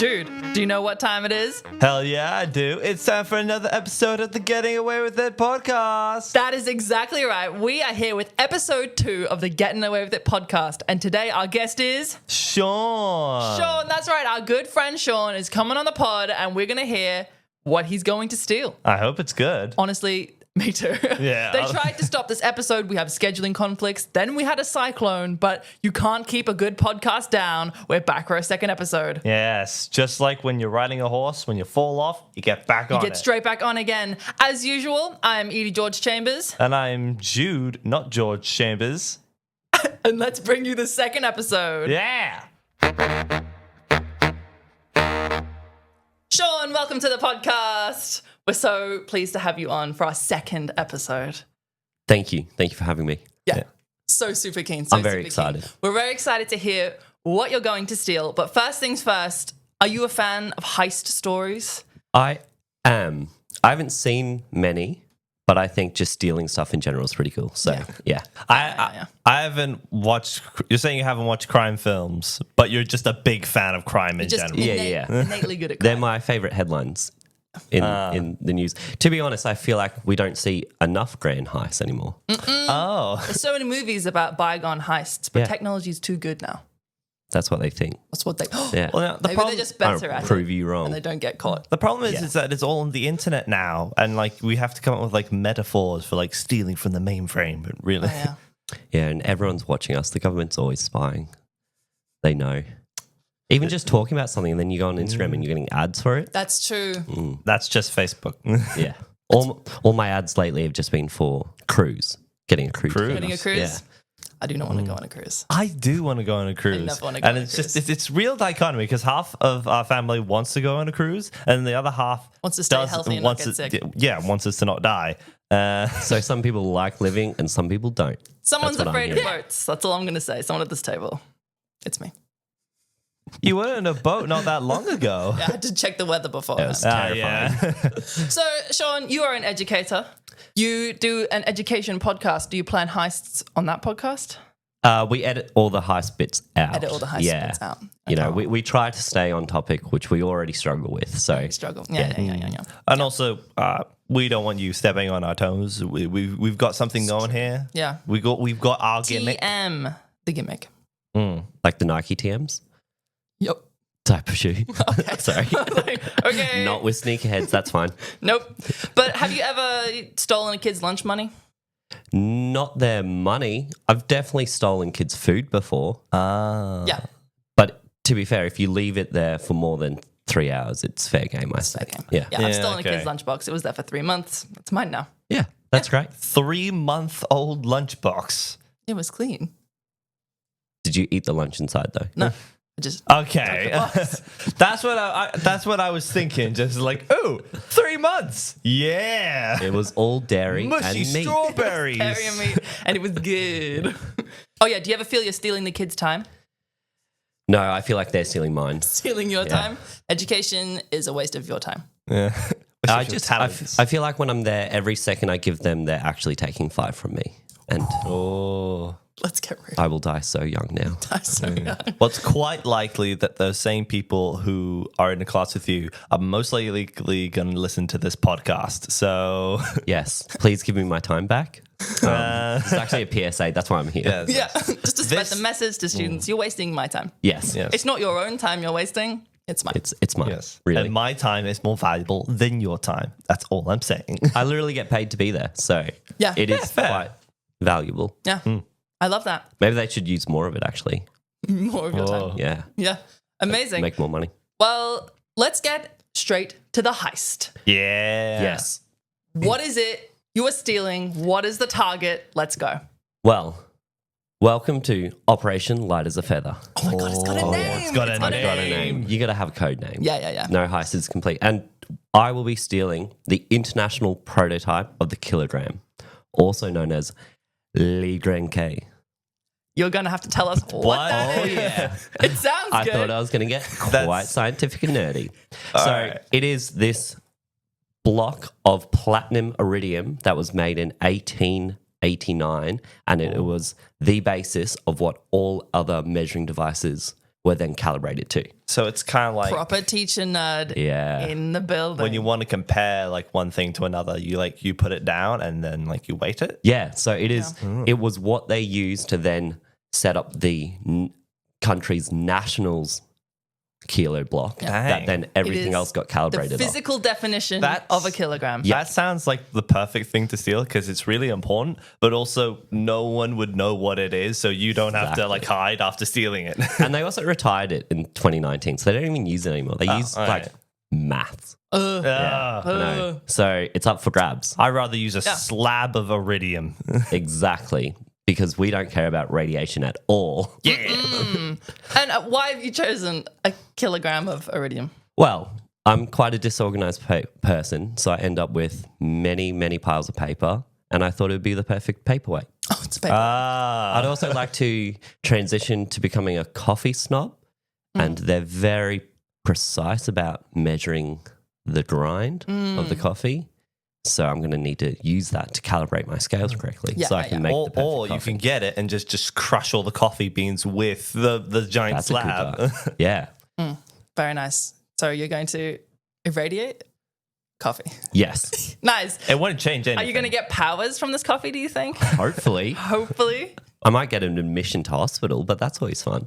Jude, do you know what time it is? Hell yeah, I do. It's time for another episode of the Getting Away with It podcast. That is exactly right. We are here with episode 2 of the Getting Away with It podcast. And today our guest is... Sean. Sean, that's right. Our good friend Sean is coming on the pod and we're going to hear what he's going to steal. I hope it's good. Honestly, me too. Yeah. They tried to stop this episode. We have scheduling conflicts. Then we had a cyclone, but you can't keep a good podcast down. We're back for a second episode. Yes, just like when you're riding a horse, when you fall off, you get back on it. You get straight back on again. As usual, I'm Edie George Chambers. And I'm Jude, not George Chambers. And let's bring you the second episode. Yeah. Sean, welcome to the podcast. We're so pleased to have you on for our second episode. Thank you. Thank you for having me. Yeah. So super keen. I'm very excited. We're very excited to hear what you're going to steal. But first things first, are you a fan of heist stories? I am. I haven't seen many, but I think just stealing stuff in general is pretty cool. So, yeah. I haven't watched... You're saying you haven't watched crime films, but you're just a big fan of crime in general. Innately good at crime. They're my favorite headlines in the news. To be honest, I feel like we don't see enough grand heists anymore. Oh. There's so many movies about bygone heists, but technology is too good now. That's what they think. That's what they... Yeah. Well, now, Maybe they're just better at it. Prove you wrong. And they don't get caught. The problem is that it's all on the internet now, and like we have to come up with like metaphors for like stealing from the mainframe. But really, Oh, yeah. Yeah, and everyone's watching us. The government's always spying. They know. Even just talking about something, and then you go on Instagram and you're getting ads for it. That's true. that's just Facebook. Yeah. All my ads lately have just been for cruise. Getting a cruise. Getting a cruise? Yeah. I do not want to go on a cruise. I do want to go on a cruise. never wanna go and on a it's cruise. just it's real dichotomy because half of our family wants to go on a cruise, and the other half Wants to stay healthy and not wants get sick. wants us to not die. So some people like living and some people don't. Someone's That's what I'm afraid of hearing. boats. That's all I'm going to say. Someone at this table. It's me. You were in a boat not that long ago. Yeah, I had to check the weather before. It was terrifying. Yeah. So, Sean, you are an educator. You do an education podcast. Do you plan heists on that podcast? We edit all the heist bits out. Edit all the heist bits out. You know, we try to stay on topic, which we already struggle with. So Struggle. Yeah. And also, we don't want you stepping on our toes. We've got something going here. Yeah. We've got our gimmick. TM, the gimmick. like the Nike TMs Yep. type of shoe. Sorry. Okay. Not with sneakerheads. That's fine. Nope. But have you ever stolen a kid's lunch money? Not their money. I've definitely stolen kids' food before. Yeah. But to be fair, if you leave it there for more than 3 hours, it's fair game, I say. Yeah. Yeah, I've stolen okay. a kid's lunchbox. It was there for 3 months. It's mine now. Yeah. That's great. 3-month-old lunchbox. It was clean. Did you eat the lunch inside though? No. I just... Okay, that's what I was thinking. Just like, 3 months, yeah. It was all dairy Mushy and meat. strawberries. Dairy and meat, and it was good. Oh yeah, do you ever feel you're stealing the kids' time? No, I feel like they're stealing mine. Stealing your time? Education is a waste of your time. Yeah. I feel like when I'm there, every second I give them, they're actually taking 5 from me. And Let's get real. I will die so young now. Well, it's quite likely that those same people who are in the class with you are most likely going to listen to this podcast. So, Yes, please give me my time back. It's actually a PSA. That's why I'm here. Yeah, just to spread the message to students. You're wasting my time. Yes. It's not your own time you're wasting. It's mine. It's mine. yes, Really. and my time is more valuable than your time. That's all I'm saying. I literally get paid to be there. So Yeah. it is fair. quite valuable. Yeah. I love that. Maybe they should use more of it, actually. More of your time. Yeah. Yeah. Amazing. Make more money. Well, let's get straight to the heist. Yeah. Yes. What is it you are stealing? What is the target? Let's go. Well, welcome to Operation Light as a Feather. Oh my God, it's got a name. It's got a I've got a name. You got to have a code name. Yeah. No heist is complete. And I will be stealing the international prototype of the kilogram, also known as Le Grand K. You're going to have to tell us what that is. Yeah. It sounds I good. thought I was going to get quite scientific and nerdy. So right. it is this block of platinum iridium that was made in 1889, and it was the basis of what all other measuring devices were then calibrated too. So it's kind of like Proper teacher nerd Yeah. in the building. when you want to compare like one thing to another, you put it down and then like you weight it. Yeah, so it is. It was what they used to then set up the country's nationals kilo block. That Dang. then everything is else got the calibrated off. physical definition That's- of a kilogram. Yeah. That sounds like the perfect thing to steal because it's really important, but also no one would know what it is, so you don't have to like hide after stealing it. And they also retired it in 2019, so they don't even use it anymore. They use like maths. Yeah. I know. So it's up for grabs. I'd rather use a slab of iridium. Exactly. Because we don't care about radiation at all. Yeah. And why have you chosen a kilogram of iridium? Well, I'm quite a disorganized person, so I end up with many, many piles of paper, and I thought it would be the perfect paperweight. Oh, it's paper. I'd also like to transition to becoming a coffee snob, and they're very precise about measuring the grind of the coffee. So I'm going to need to use that to calibrate my scales correctly, so I can make the perfect Or you coffee. can get it and just crush all the coffee beans with the giant That's a good slab. idea. Yeah. Very nice. So you're going to irradiate coffee. Yes. Nice. It won't change anything. Are you going to get powers from this coffee, do you think? Hopefully. Hopefully. I might get an admission to hospital, but that's always fun.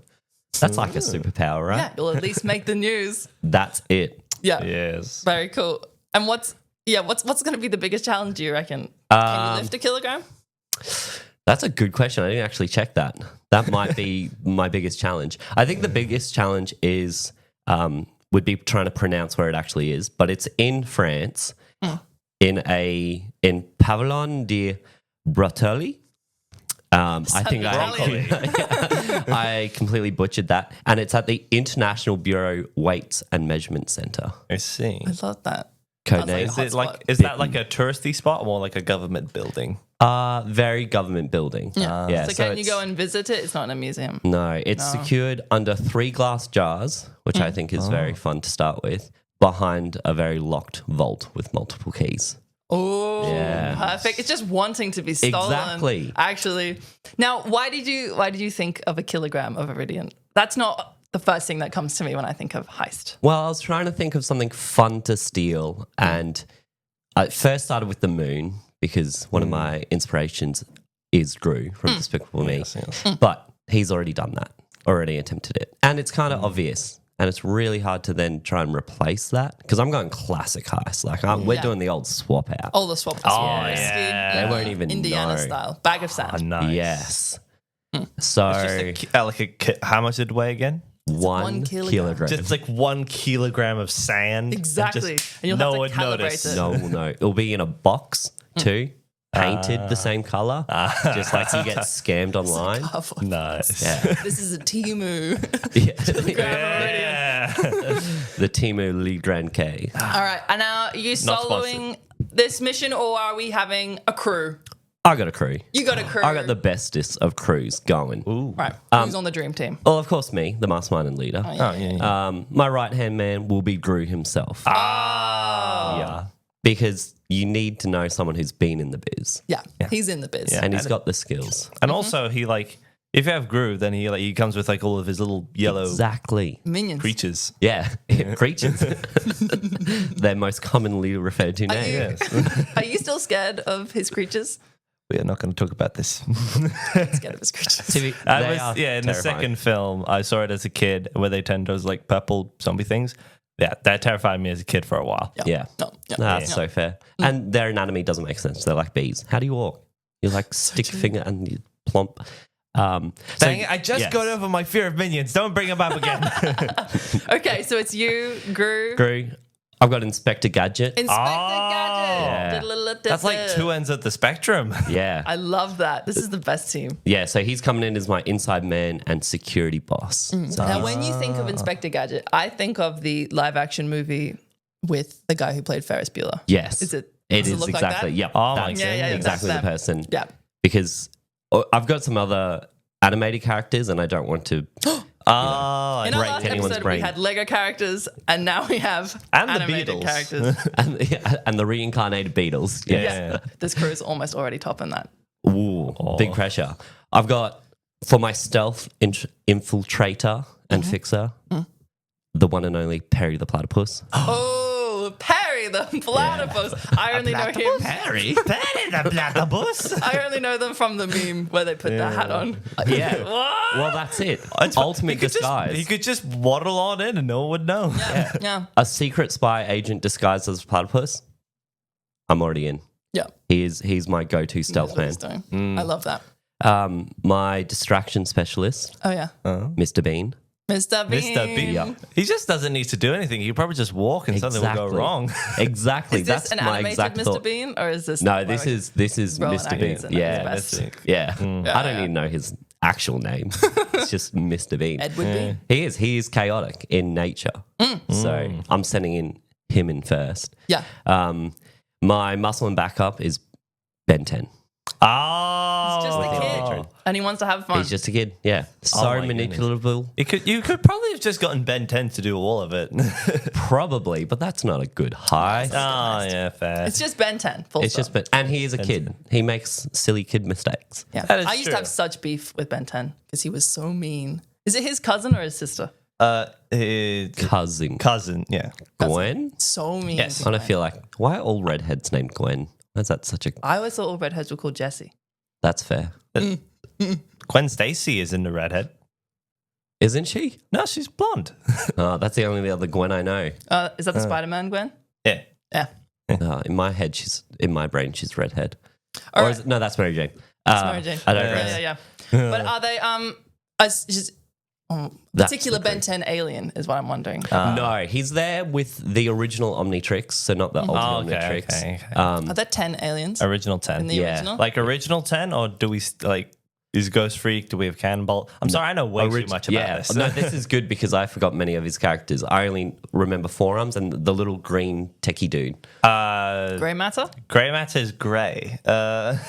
That's like a superpower, right? Yeah, you'll at least make the news. That's it. Yeah. Yes. Very cool. And what's going to be the biggest challenge, do you reckon? Can you lift a kilogram? That's a good question. I didn't actually check that. That might be my biggest challenge. I think the biggest challenge is would be trying to pronounce where it actually is, but it's in France, in Pavillon de Breteuil. I think I completely butchered that, and it's at the International Bureau Weights and Measurement Center. I see. I love that. Codename. Sounds like a Is that like a touristy spot or more like a government building? Very government building. Yeah. So can you it's- go and visit it? It's not in a museum. No, it's secured under 3 glass jars, which I think is very fun to start with, behind a very locked vault with multiple keys. Oh, Yeah. perfect. It's just wanting to be stolen. Exactly. Actually. Now, why did you think of a kilogram of iridium? That's not the first thing that comes to me when I think of heist. Well, I was trying to think of something fun to steal, and I first started with the moon because one of my inspirations is Gru from Despicable Me. Yes. But he's already done that, already attempted it. And it's kind of obvious. And it's really hard to then try and replace that because I'm going classic heist. Like we're doing the old swap out. Oh, the swap. yeah. They won't even Indiana know. style. Bag of sand. Nice. Yes. So How much did it weigh again? 1 kilogram. Just like 1 kilogram of sand. Exactly. And just And you'll no have one to calibrate noticed. it. No one will know. It'll be in a box too, painted the same color, just like you get scammed online. Nice. Yeah. This is a Timu. Yeah. The Timu Lee Grand K. All right. And now are you soloing this mission or are we having a crew? I got a crew. You got a crew. I got the bestest of crews going. Ooh. Right. Who's on the dream team? Well, of course, me, the mastermind and leader. Oh, yeah. My right hand man will be Gru himself. Yeah. Because you need to know someone who's been in the biz. Yeah. He's in the biz. Yeah. And he's got the skills. And also, he if you have Gru, then he comes with like all of his little yellow Exactly. Minions. creatures. Yeah. Creatures. They're most commonly referred to now. Are you still scared of his creatures? We are not going to talk about this. Scared of his creatures. In the terrifying. second film, I saw it as a kid where they turned those like purple zombie things. Yeah, that terrified me as a kid for a while. Yeah. No. That's so fair. And their anatomy doesn't make sense. They're like bees. How do you walk? You like stick your finger and you plump. Dang it, I just got over my fear of minions. Don't bring them up again. Okay, so it's you, Gru. Gru. I've got Inspector Gadget. Inspector Gadget. That's like 2 ends of the spectrum. Yeah. I love that. This is the best team. Yeah, so he's coming in as my inside man and security boss. So Now, when you think of Inspector Gadget, I think of the live action movie with the guy who played Ferris Bueller. yes. Is it? It does is look like exactly. that? Yep. Oh, that's yeah, exactly that's the them. person. Yeah. Because I've got some other animated characters and I don't want to Oh, In our break last anyone's episode, brain. we had Lego characters, and now we have And the animated Beatles. characters. and the reincarnated Beatles. Yes. yeah. This crew is almost already topping that. Ooh, big pressure. I've got for my stealth infiltrator and Fixer, the one and only Perry the Platypus. Oh, Perry the platypus. I only know him. Perry the platypus. I only know them from the meme where they put that hat on. Yeah. What? Well, that's it. Ultimate disguise. He could just waddle on in and no one would know. Yeah. A secret spy agent disguised as a platypus. I'm already in. Yeah. He's my go-to stealth man. I love that. My distraction specialist, Oh, yeah. Mr. Bean. Mr. Bean. Mr. Bean. Yeah. He just doesn't need to do anything. He could probably just walk and something will go wrong. Exactly. Is this That's an my animated exact Mr. thought. Bean or is this No, this is Rowan Mr. Bean. Atkinson at Yeah, his best? yeah. I don't yeah. even know his actual name. It's just Mr. Bean. Edward Bean. He is chaotic in nature. So I'm sending him in first. Yeah. My muscle and backup is Ben 10. Oh. He's just a kid. And he wants to have fun. He's just a kid. Yeah. So my manipulable. You could probably have just gotten Ben 10 to do all of it. Probably, but that's not a good heist. Oh, yeah, fair. It's just Ben 10. Full It's stop. just, and he is a kid. He makes silly kid mistakes. Yeah. That is I used to true. have such beef with Ben 10 because he was so mean. Is it his cousin or his sister? His Cousin. yeah. Gwen? So mean. Yes. to And I Gwen. feel like, why are all redheads named Gwen? Why is that such a... I always thought all redheads were called Jessie. That's fair. Gwen Stacy is in the redhead. Isn't she? No, she's blonde. Oh, that's the only other Gwen I know. Is that the Spider-Man Gwen? Yeah. Yeah. In my head, in my brain, she's redhead. All Or right. is it, no, that's Mary Jane. It's Mary Jane. I don't know. Yeah. But are they That's particular the Ben 10 alien is what I'm wondering. No, he's there with the original Omnitrix, so not the ultimate Omnitrix. okay. Are there 10 aliens Original 10. in the yeah. original? Like original 10, or do we is Ghost Freak? Do we have Cannonball? I'm sorry, I know way too much about this. No, this is good because I forgot many of his characters. I only remember Forearms and the little green techie dude. Grey matter? Grey Matter is grey. Oh,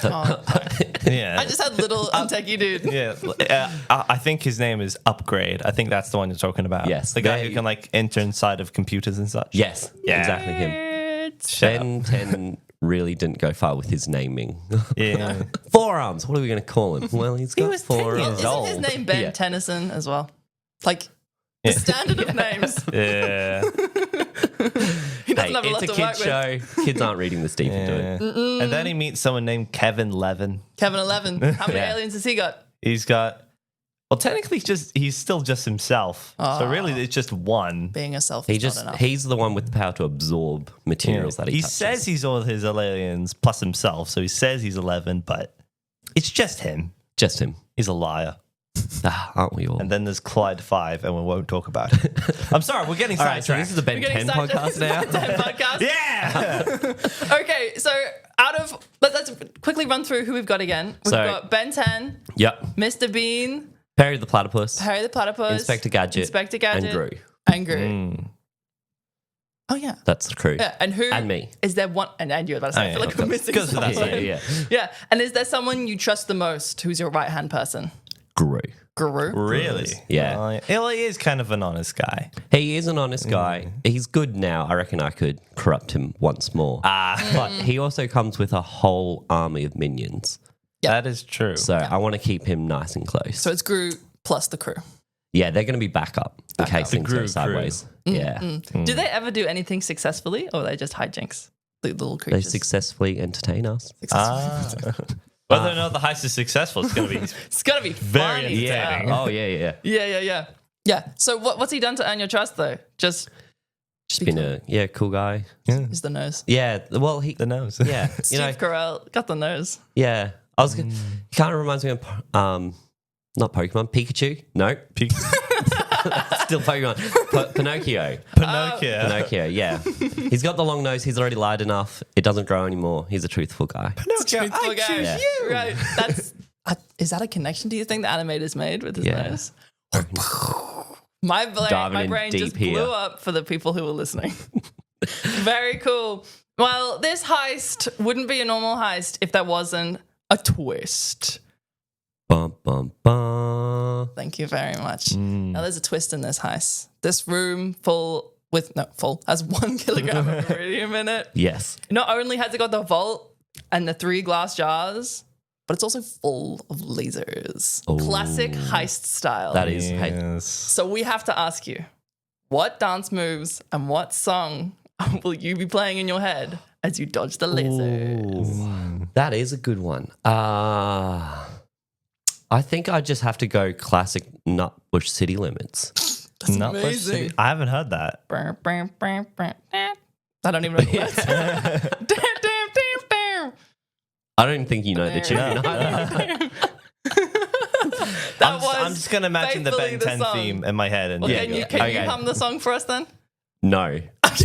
Yeah. I just had little techie dude. Yeah, I think his name is Upgrade. I think that's the one you're talking about. Yes. The guy who can enter inside of computers and such. Yes, Yeah. exactly him. Ben 10 really didn't go far with his naming. Yeah. Forearms, what are we going to call him? Well, he's got was 10 years forearms. old. Isn't his name Ben Yeah. Tennyson as well? Like the standard of names. Yeah. He doesn't Hey, have a lot it's a to work kid's with. show. Kids aren't reading this deep into it. And then he meets someone named Kevin Levin. Kevin 11. How many Yeah. aliens has he got? He's got, well, technically he's still just himself. So really it's just one. Being a self He is not enough. he's the one with the power to absorb materials that he touches. says he's all his aliens plus himself. So he says he's 11, but it's just him. Just him. He's a liar. Aren't we all? And then there's Clyde 5, and we won't talk about it. I'm sorry, we're getting all right, so sidetracked. this is the Ben We're getting 10 sidetracked. podcast now. This is the Ben 10 podcast. Yeah. Okay, so let's quickly run through who we've got again. We've So- got Ben 10, Yep. Mr. Bean, Perry the Platypus, Harry the Platypus, Inspector Gadget, Inspector Gadget, and Gru. And Gru. Oh yeah. That's the crew. Yeah, and who? And me. Is there one? And you. I feel yeah, like we're missing goes without someone. saying. Yeah. Yeah, and is there someone you trust the most? Who's your right hand person? Gru. Guru. Really? Yeah. Well, he is kind of an honest guy. He is an honest guy. He's good now. I reckon I could corrupt him once more. But he also comes with a whole army of minions. That is true. So I want to keep him nice and close. So it's Gru plus the crew. Yeah, they're going to be backup in case things Gru go sideways. Yeah. Do they ever do anything successfully, or are they just hijinks? The little They creatures. successfully entertain us. Whether or not the heist is successful, it's going to be It's gonna be Very funny. entertaining. Oh, yeah. Yeah. So what's he done to earn your trust though? Just Just been a cool guy. is the nose. Yeah. Well, he. the nose. Yeah. Steve Carell got the nose. Yeah. I was. He kind of reminds me of not Pokemon, Pikachu. No, still Pokemon. Pinocchio. Pinocchio. Pinocchio. Yeah. He's got the long nose. He's already lied enough. It doesn't grow anymore. He's a truthful guy. Pinocchio, Truthful I guy. choose Yeah. you. Right. That's is that a connection? Do you think the animators made with his Yeah. nose? My Diving in brain deep just here. blew up for the people who were listening. Very cool. Well, this heist wouldn't be a normal heist if there wasn't a twist. Bum bum bum. Thank you very much. Now there's a twist in this heist. This room full has 1 kilogram of iridium in it. Yes. Not only has it got the vault and the 3 glass jars, but it's also full of lasers. Oh. Classic heist style. That is. Yes. So we have to ask you, what dance moves and what song will you be playing in your head as you dodge the lasers? That is a good one. I think I just have to go classic Nutbush City Limits. That's Not much amazing. city- I haven't heard that. I don't even know the words. I don't think you know the tune. either. I'm just gonna imagine the faithfully Ben the 10 song. theme in my head. And Well, can you Okay. hum the song for us then? No. You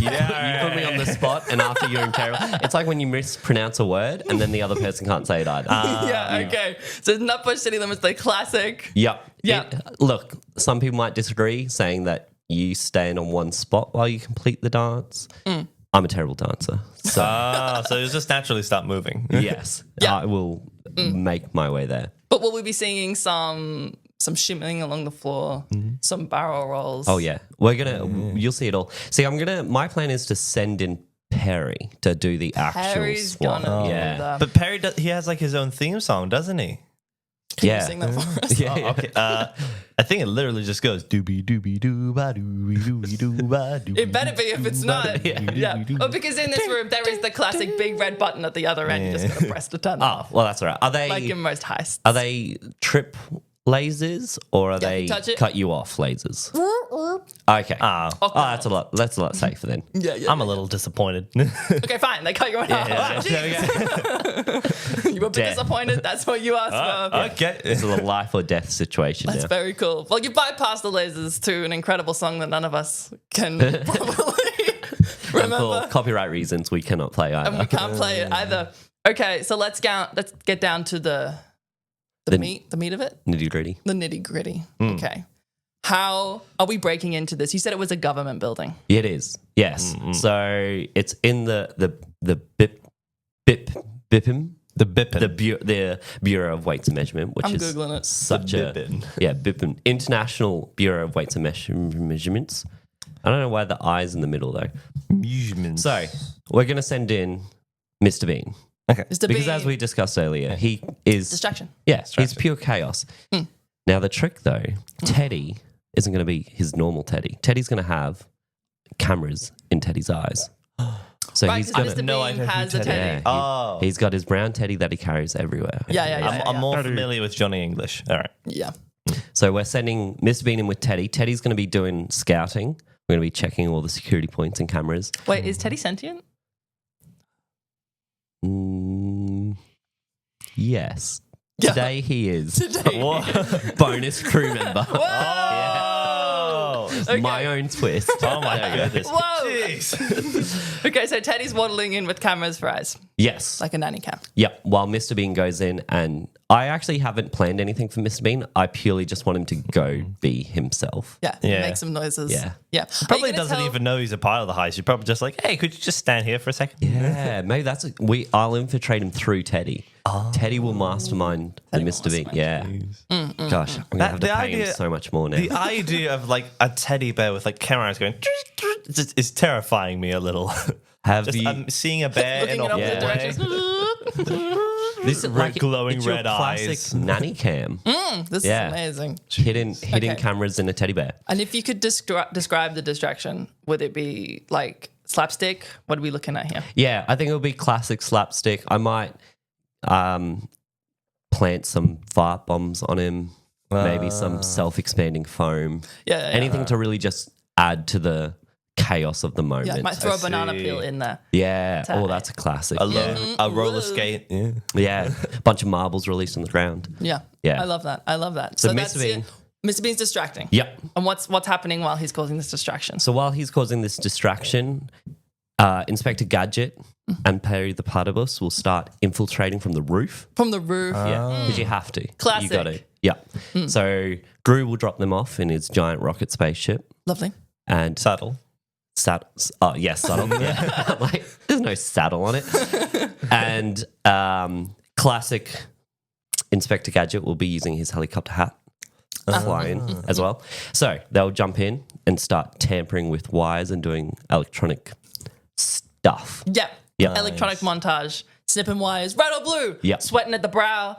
put me on the spot, and after you're in terrible. It's like when you mispronounce a word, and then the other person can't say it either. Yeah, okay. So Nutbush City Limits, the classic. Yep. Yep. Look, some people might disagree, saying that you stand on one spot while you complete the dance. I'm a terrible dancer. So, so it'll just naturally start moving. yes, Yeah. I will make my way there. But will we be singing some shimmying along the floor, some barrel rolls? Oh, yeah. You'll see it all. See, my plan is to send in Perry to do the actual Harry's swap. gonna Yeah. do that. But Perry, he has like his own theme song, doesn't he? Can Yeah. you sing that for us? Yeah. Okay. I think it literally just goes doobie doobie doo ba doobie doobie doo ba doobie. It better be if it's not. Yeah. Well, because in this room, there is the classic big red button at the other end. You just got to press to turn it Oh, off. well, that's all right. Are they Like in most heists. Are they trip lasers or are they touch it. cut you off lasers? Okay. Oh, Oh, that's a lot safer then. Yeah, yeah. I'm a little disappointed. Okay, fine. They cut you off. Yeah, there we go. You were a bit Death. disappointed. That's what you asked for. Okay. It's a life or death situation That's now. very cool. Well, you bypassed the lasers to an incredible song that none of us can probably And remember. for copyright reasons, we cannot play And we either. can't play it either. Okay, so let's get down to the meat of it, Nitty gritty. the nitty gritty. Okay, how are we breaking into this? You said it was a government building. It is. Yes. So it's in the BIPIM. The Bippin. The Bureau of Weights and Measurement, which I'm is Googling it. such The a BIPIM. BIPIM, International Bureau of Weights and Measurements. I don't know why the I's in the middle though. Measurements. So we're going to send in Mr. Bean Mr. because, Bean, as we discussed earlier, he is distraction. Yeah, he's pure chaos. Now the trick though, Teddy isn't going to be his normal Teddy. Teddy's going to have cameras in Teddy's eyes. So Right, he's because going Mr. No Bean idea who has a Teddy teddy. Yeah, Oh. he's got his brown Teddy that he carries everywhere. Yeah. I'm more familiar with Johnny English. All right. Yeah. So we're sending Mr. Bean in with Teddy. Teddy's going to be doing scouting. We're going to be checking all the security points and cameras. Wait, is Teddy sentient? Yes. Yeah. Today he is. Today. Bonus crew member. Oh. Okay. My own twist. Oh my goodness. Whoa. Jeez. Okay, so Teddy's waddling in with cameras for eyes, Yes. like a nanny cam. Yep. While Mr. Bean goes in, and I actually haven't planned anything for Mr. Bean. I purely just want him to go be himself. Yeah, Yeah. make some noises. Yeah. yeah. Probably doesn't even know he's a part of the heist. You're probably just like, hey, could you just stand here for a second? Yeah, maybe I'll infiltrate him through Teddy. Teddy will mastermind the Mr. Bean. Yeah. Gosh, I'm gonna have to pay him so much more now. The idea of like a teddy bear with like cameras going is terrifying me a little. Have you? I'm seeing a bear in looking a in Yeah. opposite directions. This is like glowing it's your red classic eyes. nanny cam. This Yeah. is amazing. Hidden Okay. cameras in a teddy bear. And if you could describe the distraction, would it be like slapstick? What are we looking at here? Yeah, I think it'll be classic slapstick. I might plant some fart bombs on him, maybe some self-expanding foam. Yeah. Anything to really just add to the chaos of the moment. Yeah, might throw a banana see. peel in there. Yeah. Oh, that's a classic. a roller skate. Yeah. Yeah. A bunch of marbles released on the ground. Yeah. Yeah. I love that. I love that. So that's Mr. Bean- it. Mr. Bean's distracting. Yep. And what's happening while he's causing this distraction? So while he's causing this distraction, Inspector Gadget and Perry the Platypus will start infiltrating from the roof. From the roof. Yeah, because you have to. Classic. You got to. Yeah. So Gru will drop them off in his giant rocket spaceship. Lovely. And Subtle. Oh, yes, saddle. Yeah. Like, there's no saddle on it. And classic Inspector Gadget will be using his helicopter hat. Flying as well. So they'll jump in and start tampering with wires and doing electronic stuff. Yeah. Yep. Electronic montage. snipping wires, red or blue, Yep. sweating at the brow,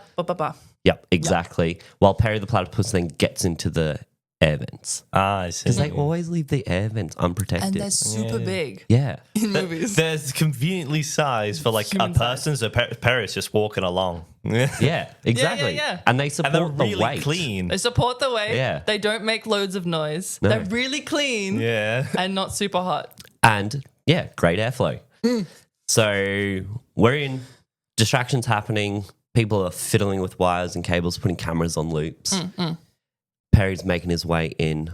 Yep, exactly. While Perry the Platypus then gets into the air vents. I see. Because they always leave the air vents unprotected. and they're super big yeah. in movies. They're conveniently sized for like Human a person, so Perry's just walking along. Yeah, exactly. yeah. And they And support they're the really weight. clean. They support the weight. Yeah. They don't make loads of noise. No. They're really clean Yeah. and not super hot. And yeah, great airflow. So we're in, distractions happening. People are fiddling with wires and cables, putting cameras on loops. Perry's making his way in.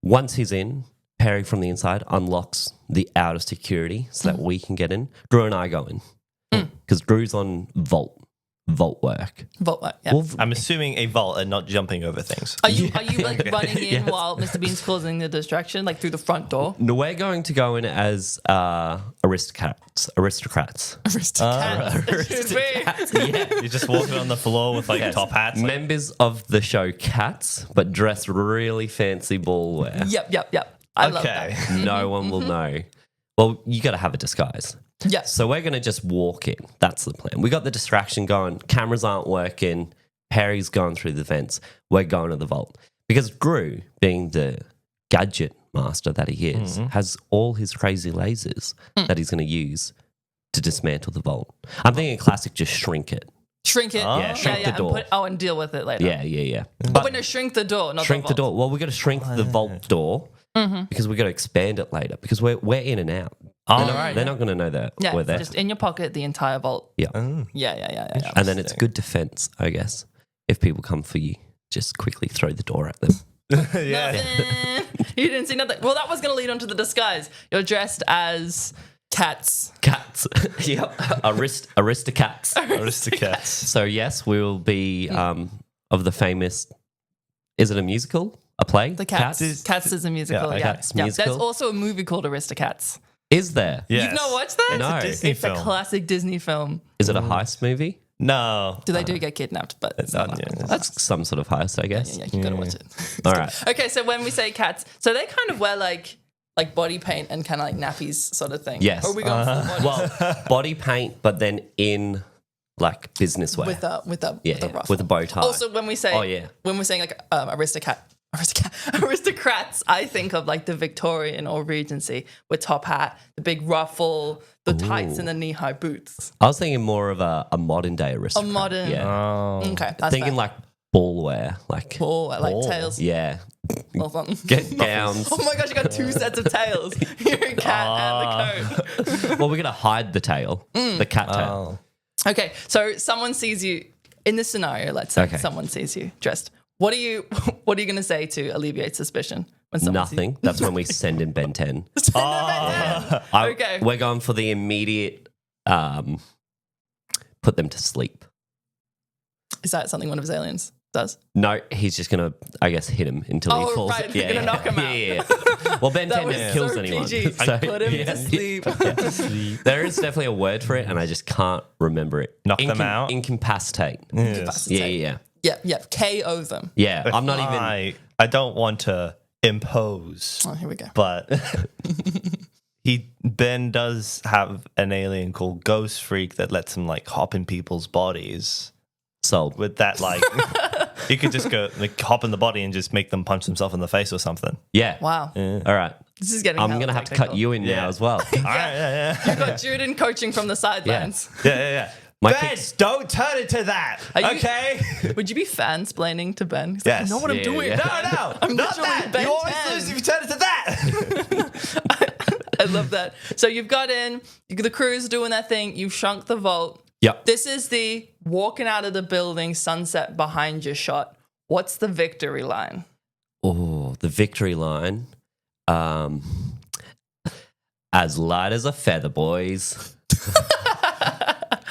Once he's in, Perry from the inside unlocks the outer security so that we can get in. Drew and I go in because Drew's on vault work. Vault work, yeah. Well, I'm assuming a vault and not jumping over things. Are you like running in Yes. while Mr. Bean's causing the distraction, like through the front door? no, we're going to go in as aristocrats. Aristocrats. It should be. Yeah. You're just walking on the floor with like top hats. Like, Members of the show Cats, but dressed really fancy ball wear. Yep. I love okay. that. No one will know. Well, you got to have a disguise. Yes. So we're going to just walk in. That's the plan. We got the distraction going. Cameras aren't working. Perry's going through the vents. We're going to the vault. Because Drew, being the gadget master that he is, has all his crazy lasers that he's going to use to dismantle the vault. I'm thinking classic, just shrink it. Shrink it. Yeah, shrink the door. And deal with it later. Yeah. But when shrink the door, not Shrink the vault. door. Well, we got to shrink the vault door because we got to expand it later because we're in and out. They're not going to know that Yeah, we're there. just in your pocket, the entire vault. Yeah. Yeah. And then it's good defense, I guess. If people come for you, just quickly throw the door at them. yeah. Nothing. You didn't see nothing. Well, that was going to lead on to the disguise. You're dressed as cats. Cats. Yep. Aristocats. Aristocrats. So, yes, we will be of the famous. Is it a musical? A play? The Cats. Cats is a musical. Yeah, Yeah, Cats yeah. musical. There's also a movie called Aristocats. Is there? Yes. You've not watched that? No. It's a Disney It's film. a classic Disney film. Is it a heist movie? No. Do they do get kidnapped? But it's not. Yeah. That's some sort of heist, I guess. Yeah, you gotta watch it. All right. Okay, so when we say cats, so they kind of wear like body paint and kind of like nappies sort of thing. Yes. Or are we going full body Well, body paint, but then in like business wear. with a ruffle. with a bow tie. Also, when we say when we're saying like aristocrats, I think of like the Victorian or Regency with top hat, the big ruffle, the tights, and the knee-high boots. I was thinking more of a modern day A aristocrat. modern. Yeah. Okay, that's Thinking fair. like ball wear, like like tails. yeah, Or something. get gowns. Oh my gosh, you got two sets of tails. You're a cat and the coat. Well, we're gonna hide the tail, the cat tail. Okay, so someone sees you in this scenario. Let's say Okay. someone sees you dressed. What are you going to say to alleviate suspicion when someone sees Nothing. That's when we send in Ben 10. Okay. We're going for the immediate. Put them to sleep. Is that something one of his aliens does? No, he's just gonna, I guess, hit him until he Oh, falls. right, you're gonna knock him out. Yeah. Well, Ben That 10 was never kills so anyone. PG. So, Put him yeah. to sleep. There is definitely a word for it, and I just can't remember it. Knock them out? Incapacitate. Yes. Yeah. Yeah. KO them. Yeah, I'm not even. I don't want to impose, Oh, here we go. but Ben does have an alien called Ghost Freak that lets him like hop in people's bodies. Sold. With that, like, you could just go like hop in the body and just make them punch themselves in the face or something. Yeah. Wow. All right. This is getting. I'm hella going to have to technical. cut you in now as well. All right, yeah. You got Juden coaching from the sidelines. Yeah. My Ben, kicks- don't turn into that. Are you- Okay. Would you be fansplaining to Ben? He's Yes. Like, I know what I'm Yeah, doing. yeah. No, I'm not literally that. Ben You always 10. lose if you turn into that. I love that. So you've got in, the crew's doing their thing, you've shrunk the vault. Yep. This is the walking out of the building, sunset behind your shot. What's the victory line? Oh, the victory line. As light as a feather, boys.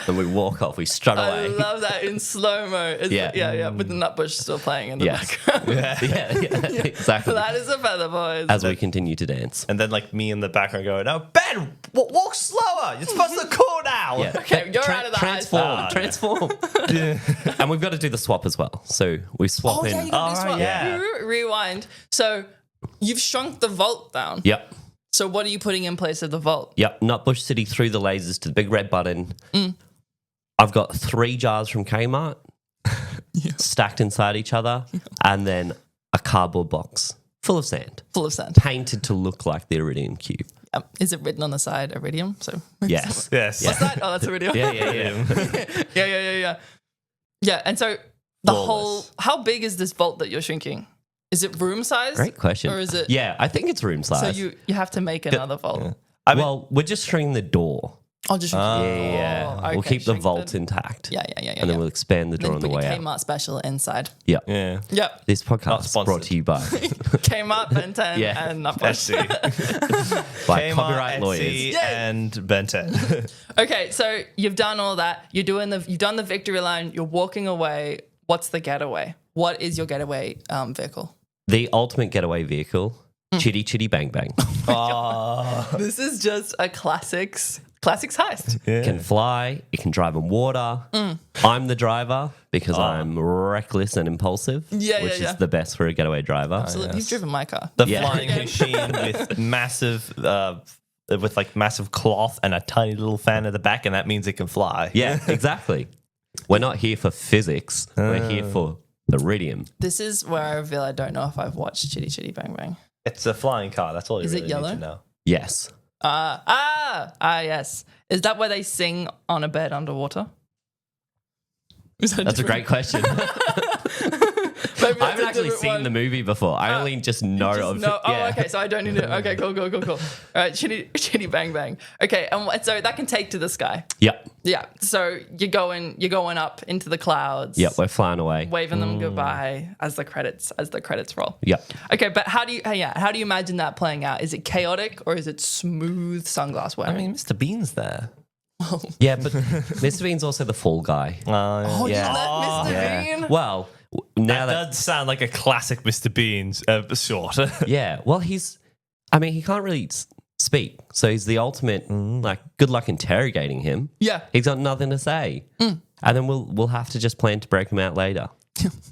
And we walk off. We strut I away. love that in slow-mo. Yeah, with the Nutbush still playing in the Yes. background. yeah, exactly. That is a feather, boys. As we continue to dance. And then like me in the background going, "No, Ben, walk slower. You're supposed to cool now." Yeah. Okay, you're out of the transform. And we've got to do the swap as well. So we swap Oh, in. yeah, you got this All right, one. yeah. Rewind. So you've shrunk the vault down. Yep. So what are you putting in place of the vault? Yep, Nutbush City through the lasers to the big red button. I've got 3 jars from Kmart stacked inside each other, and then a cardboard box full of sand, painted to look like the Iridium cube. Is it written on the side Iridium? So Yes. Yes. What's that? Oh, that's Iridium. Yeah. Yeah, and so how big is this vault that you're shrinking? Is it room size? Great question. Or is it? Yeah, I think it's room size. So you have to make another vault. Well, we're just shrinking the door. I'll just We'll keep the vault intact. Yeah. And then we'll expand the door on the way out. Kmart special inside. Yeah. Yep. This podcast is brought sponsored. to you by Kmart, Ben 10, and Nutbush. by Kmart, copyright Etsy, lawyers. and Ben 10. Okay, so you've done all that. You've done the victory line. You're walking away. What's the getaway? What is your getaway vehicle? The ultimate getaway vehicle, Chitty Chitty Bang Bang. This is just a classics heist. It can fly. It can drive on water. I'm the driver because I'm reckless and impulsive, which is the best for a getaway driver. Absolutely. You've driven my car. The flying machine with massive cloth and a tiny little fan at the back, and that means it can fly. Yeah, exactly. We're not here for physics. We're here for Iridium. This is where I reveal I don't know if I've watched Chitty Chitty Bang Bang. It's a flying car. That's all you Is it really yellow? need to know. Yes. Yes. Is that where they sing on a bed underwater? That's a great question. I haven't actually seen the movie before. I only just know of it. Oh, okay. So I don't need to. Okay, cool. All right, Chitty Bang Bang. Okay, and so that can take to the sky. Yep. Yeah. So you're going up into the clouds. Yep. We're flying away. Waving them goodbye as the credits roll. Yep. Okay, but how do you imagine that playing out? Is it chaotic or is it smooth sunglass wearing? I mean, Mr. Bean's there. Yeah, but Mr. Bean's also the fall guy. You let Mr. Bean? Well, now That does sound like a classic Mr. Bean's short. yeah. Well, he can't really speak, so he's the ultimate. Good luck interrogating him. Yeah. He's got nothing to say, and then we'll have to just plan to break him out later.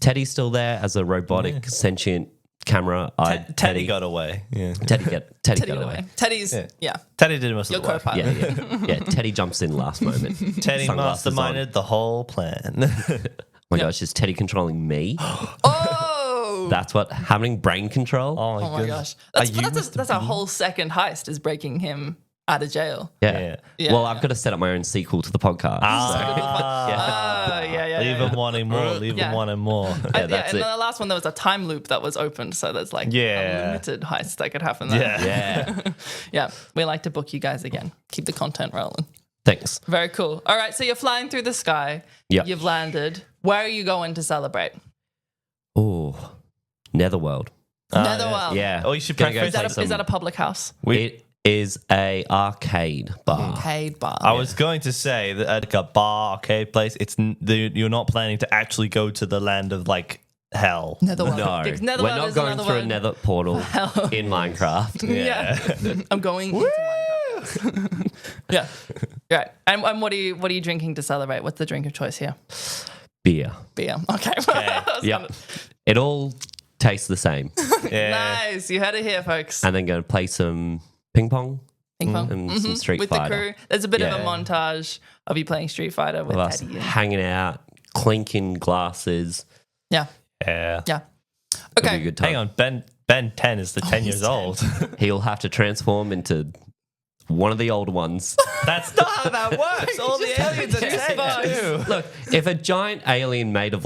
Teddy's still there as a robotic, sentient camera. Teddy got away. Yeah. Teddy got away. Teddy's Teddy did most your of the work. co-pilot. Yeah. Teddy jumps in last moment. Teddy Sunglasses masterminded the whole plan. My gosh, is Teddy controlling me? Oh. That's what having brain control. Oh my gosh. That's a whole second heist is breaking him out of jail. Yeah. Well, I've got to set up my own sequel to the podcast. Leave him wanting more. Leave him wanting more. And then the last one, there was a time loop that was opened. So there's a limited heist that could happen there. Yeah. Yeah. We like to book you guys again. Keep the content rolling. Thanks. Very cool. All right. So you're flying through the sky. Yep. You've landed. Where are you going to celebrate? Oh, Netherworld. Netherworld. Yeah. Oh, you should Gonna go preference play Is that a public house? It is a arcade bar. Arcade bar. I was going to say that at a bar arcade place, you're not planning to actually go to the land of hell. Netherworld. No, Because we're Netherworld not is going another through a word. nether portal in Minecraft. Yeah. I'm going into Minecraft. Yeah. Right. And what are you drinking to celebrate? What's the drink of choice here? Beer. Beer. Okay. Yep. It all tastes the same. Nice. You heard it here, folks. And then going to play some ping pong. Ping pong. And some Street With Fighter. the crew. There's a bit of a Yeah. montage of you playing Street Fighter with Of us Teddy. hanging out, clinking glasses. Yeah. Yeah. Yeah. It'll be a Okay. good time. Hang on, Ben 10 is the 10 years old. He'll have to transform into one of the old ones. That's not how that works. All the aliens are 10 too. Look, if a giant alien made of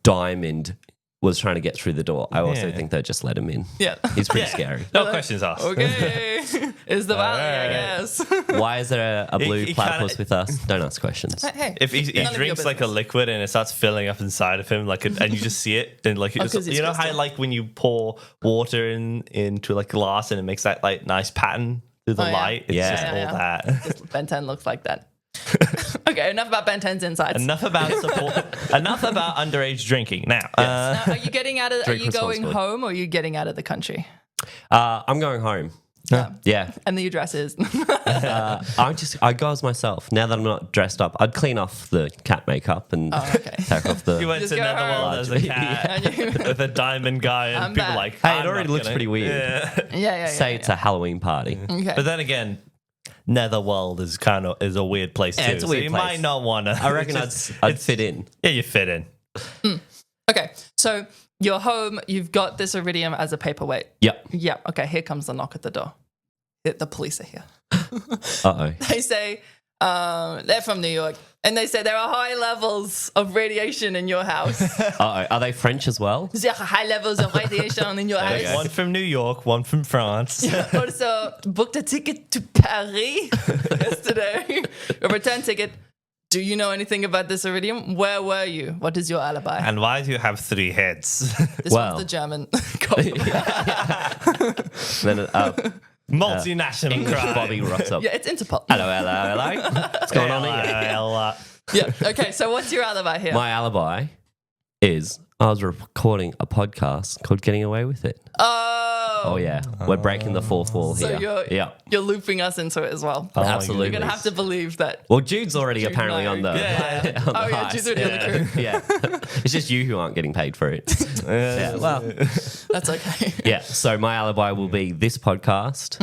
diamond was trying to get through the door, I also think they'd just let him in. Yeah. He's pretty scary. No questions asked. Okay. Is the valley, I Alright. guess. Why is there a blue he platypus kinda- with us? Don't ask questions. Hey. If he None of your drinks a business. liquid and it starts filling up inside of him, and you just see it, and 'cause it's you know how crystal. when you pour water into glass and it makes that nice pattern through the Oh, yeah. light. It's Yeah. just all Yeah. that. Just Ben 10 looks like that. Okay, enough about Ben 10's insides. Enough about enough about underage drinking. Now, Now, are you getting out of? Are Drink you going responsibly. home or are you getting out of the country? I'm going home. Yeah. And the address is. I'd go as myself. Now that I'm not dressed up, I'd clean off the cat makeup and take off the. You went Just to go Netherworld home. as a cat with a diamond guy, and I'm people back. like, Hey, it already looks pretty weird. Yeah. Say it's a Halloween party. Okay. But then again, Netherworld is a weird place too. It's a weird so you place. might not want to. I reckon I'd fit in. Yeah, you fit in. Okay. So you're home. You've got this iridium as a paperweight. Yep. Yeah. Okay. Here comes the knock at the door. The police are here. Uh-oh. They say they're from New York, and they say there are high levels of radiation in your house. Uh-oh. Are they French as well? There are high levels of radiation in your There's house. one from New York, one from France. Also, booked a ticket to Paris yesterday. A return ticket. Do you know anything about this iridium? Where were you? What is your alibi? And why do you have 3 heads? This one's the German. Then Multinational English crime. Bobby rocks up. Yeah, it's Interpol. Hello. What's going on here? Yeah. Okay. So what's your alibi here? My alibi is I was recording a podcast called Getting Away with It. Oh yeah. We're breaking the fourth wall So here. you're looping us into it as well. Oh, Absolutely. You're gonna have to believe that. Well, Jude's already Jude apparently and I on the. are- on the Oh, yeah, heist. Jude's already on the crew. Yeah. It's just you who aren't getting paid for it. Yeah. Well. That's okay. Yeah. So my alibi will be this podcast,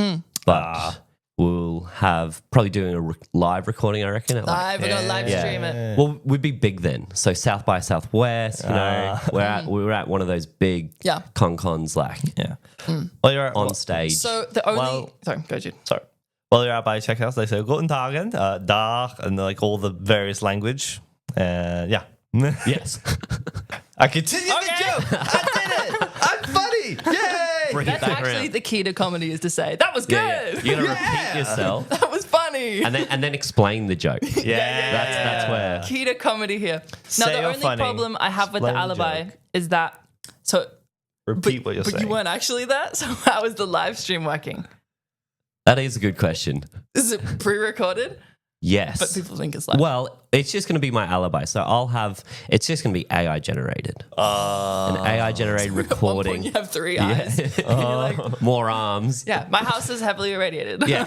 but we'll have probably doing a live recording. I reckon. At Live, we're gonna live stream it. Well, we'd be big then. So South by Southwest, you know, we're at one of those big con-cons, like Well, you're on stage. So the only sorry, go Jude. Sorry. While you're out by checkouts, they say Guten Tagen, Dag, and like all the various language. Yeah. Yes. I continue the joke. I did it. I'm funny. Yay. Bring it That's back actually around. the key to comedy is to say that was good. Yeah. You're gonna repeat yourself That was funny. and then explain the joke. Yeah. That's where. Key to comedy here. Now Say the you're only funny. problem I have with the Explain the alibi joke. is that Repeat what you're but saying. you weren't actually there. So how is the live stream working? That is a good question. Is it pre-recorded? Yes. But people think it's live. Well, it's just going to be my alibi. So it's just going to be AI generated. An AI generated At one point recording. you have 3 eyes. And you're like, More arms. yeah, my house is heavily irradiated. Yeah.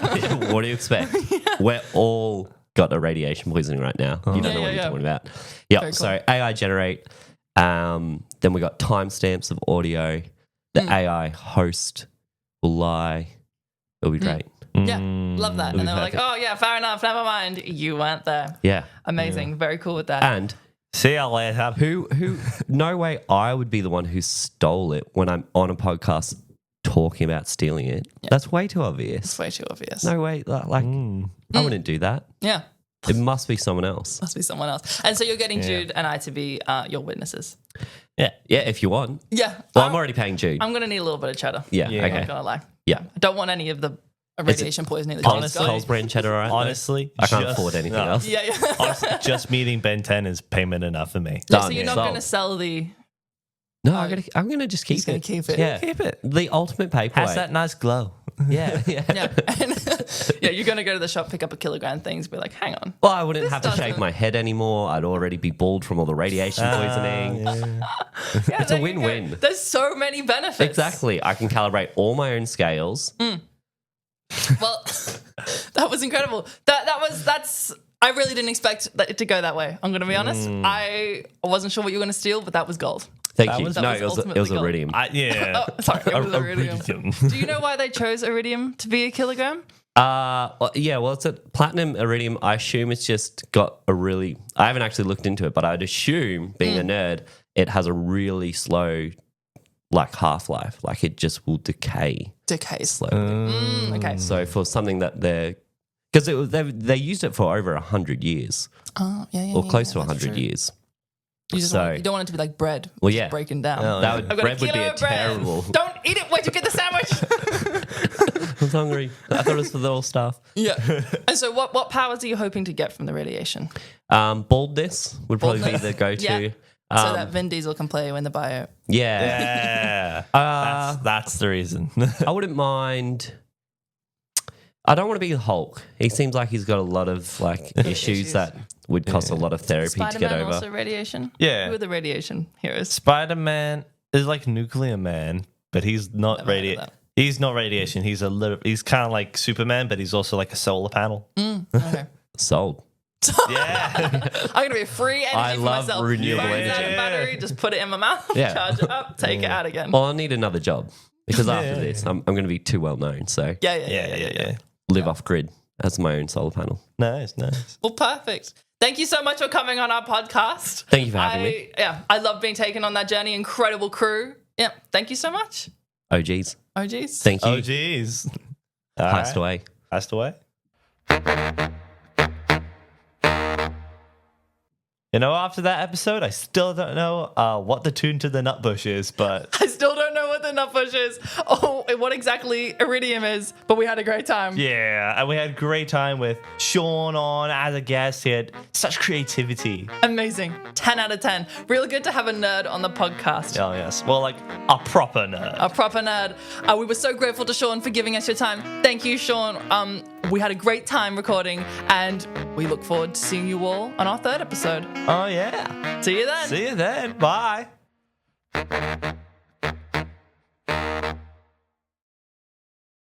What do you expect? We're all got a radiation poisoning right now. You don't know what you're talking about. Yeah. Very cool. So AI generate. Then we got timestamps of audio. The AI host will lie. It'll be great. Yeah, love that. And they were like, perfect. oh, yeah, fair enough. Never mind. You weren't there. Yeah. Amazing. Very cool with that. And See you later. who no way I would be the one who stole it when I'm on a podcast talking about stealing it. That's way too obvious. It's way too obvious. No way. Like I wouldn't do that. Yeah, It must be someone else. must be someone else. And so you're getting Jude and I to be your witnesses. Yeah. Yeah, if you want. Yeah. Well, I'm already paying Jude. I'm going to need a little bit of cheddar. Yeah. Yeah. I'm Okay. not going to lie. Yeah. I don't want any of the radiation poisoning that Coles, Jude's got. Coles brand cheddar, all right? Honestly, I can't afford anything else. Yeah, yeah. Honestly, just meeting Ben 10 is payment enough for me. So Done. you're not Sold. going to sell the... No, I'm gonna just keep He's gonna it. keep it. Yeah, Keep it. The ultimate paperweight. Has that nice glow. Yeah, yeah. Yeah. Yeah, you're going to go to the shop, pick up a kilogram things, be like, hang on. Well, I wouldn't This have to shave doesn't- my head anymore. I'd already be bald from all the radiation poisoning. Yeah, It's a there you go. win-win. There's so many benefits. Exactly. I can calibrate all my own scales. Well, that was incredible. That's. I really didn't expect it to go that way. I'm going to be honest. I wasn't sure what you were going to steal, but that was gold. Thank That you. was- No, that it was was ultimately iridium. Yeah. Oh, sorry, it was iridium. Iridium. Do you know why they chose iridium to be a kilogram? Well, it's a platinum iridium. I assume it's just got a really. I haven't actually looked into it, but I'd assume, being a nerd, it has a really slow, like half-life. Like it just will decay Decays. slowly. Okay. So for something that because they used it for over 100 years Oh, yeah, yeah. or yeah, close to yeah, that's 100 true. years. You just So- you don't want it to be like bread. Well, just yeah. breaking down. No, That yeah. would, I've got bread would be kilo a of bread. terrible. Don't eat it. Where'd you get the sandwich? I was hungry. I thought it was for the little stuff. Yeah. And so, what powers are you hoping to get from the radiation? Baldness would probably Baldness. be the go-to. Yeah. So that Vin Diesel can play you in the bio. Yeah. Yeah. That's the reason. I wouldn't mind. I don't want to be the Hulk. He seems like he's got a lot of like issues that would cost a lot of therapy to get Spider-Man over. also radiation. Yeah. Who are the radiation heroes? Spider-Man is like Nuclear Man, but he's not Never heard of radiated. that. He's not radiation. He's he's kind of like Superman, but he's also like a solar panel. Okay. Sold. Yeah. I'm gonna be free energy I for love myself. renewable Burn energy. that battery, just put it in my mouth, Yeah. charge it up, take it out again. Well, I need another job because after this, I'm going to be too well known. So Yeah. live off grid as my own solar panel. Nice. Well, perfect. Thank you so much for coming on our podcast. Thank you for having me. Yeah, I love being taken on that journey. Incredible crew. Yeah, thank you so much. OGs. OGs. Thank you. Oh, geez. Heist away. Passed away. You know, after that episode, I still don't know what the tune to the nutbush is, but I still don't know what the nutbush is or what exactly iridium is, but we had a great time. yeah, and we had a great time with Sean on as a guest. He had such creativity. Amazing. 10 out of 10. Really good to have a nerd on the podcast. Oh, yes. Well, like a proper nerd. A proper nerd. We were so grateful to Sean for giving us your time. Thank you, Sean. We had a great time recording, and we look forward to seeing you all on our third episode. Oh, yeah. See you then. See you then. Bye.